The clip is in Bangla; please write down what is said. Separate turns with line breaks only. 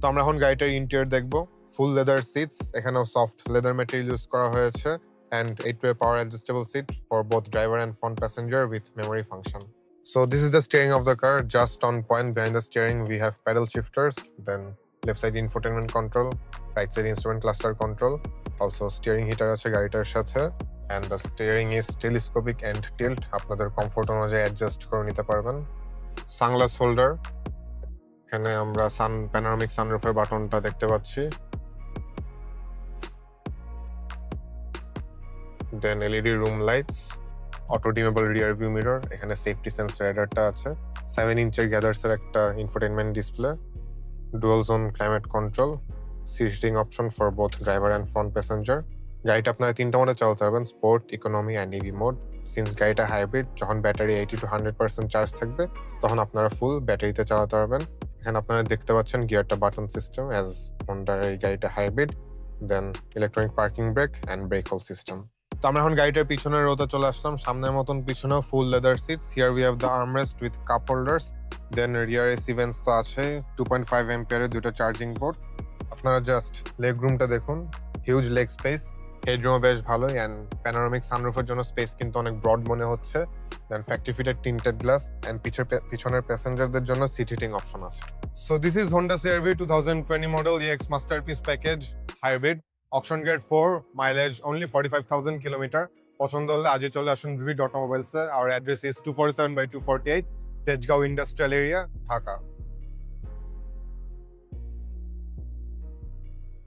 তো আমরা এখন গাড়িটার ইন্টেরিয়র দেখবো। ফুল লেদার সিটস, এখানেও সফট লেদার ম্যাটেরিয়াল ইউজ করা হয়েছে, and 8-way power adjustable seat for both driver and front passenger with memory function. So this is the steering of the car. Just on point behind the steering we have pedal shifters, then left side infotainment control, right side instrument cluster control, also steering heater আছে গাড়িটার সাথে, and the steering is telescopic and tilt, আপনাদের কমফোর্ট অনুযায়ী অ্যাডজাস্ট করে নিতে পারবেন। সানগ্লাস হোল্ডার, এখানে আমরা প্যানোরামিক সানরুফের বাটনটা দেখতে পাচ্ছি। Then LED room lights, auto dimmable rear view mirror, এখানে সেফটি সেন্স রাডারটা আছে, 7 ইঞ্চের গ্যাদার্সের একটা infotainment display, dual zone climate control, seat heating option for both driver and front passenger. গাড়িটা আপনারা 3টা মোডে চালাতে পারবেন, sport, economy and EV mode. Since গাড়িটা হাইব্রিড, যখন ব্যাটারি 80 to 100% চার্জ থাকবে তখন আপনারা ফুল ব্যাটারিতে চালাতে পারবেন। এখানে আপনারা দেখতে পাচ্ছেন গিয়ারটা বাটন সিস্টেম, অ্যাজ হোন্ডার এই গাড়িটা hybrid. Then electronic parking brake and brake hold system. তো আমরা এখন গাড়িটার পিছনের রোতে চলে আসলাম। সামনের মতন পিছনেও full leather seats, here we have the armrest with cup holders. Then rear AC vents তো আছে, 2.5 অ্যাম্পিয়ারের 2টা চার্জিং পোর্ট। আপনারা জাস্ট লেগ রুমটা দেখুন, হিউজ লেগ স্পেস, হেডরুমও বেশ ভালোই, অ্যান্ড প্যানোরামিক সানরুফের জন্য স্পেস কিন্তু অনেক ব্রড মনে হচ্ছে। Then factory fitted tinted glass, and পিছনের প্যাসেঞ্জারদের জন্য সিট হিটিং অপশন আছে। So this is Honda CR-V 2020 model EX masterpiece package hybrid, auction grade 4, mileage only 45,000 kilometre. পছন্দ হলে আজই চলে আসুন ভিভিড অটোমোবাইলসে। Our address is 247/248 Tejgaon industrial area, Dhaka.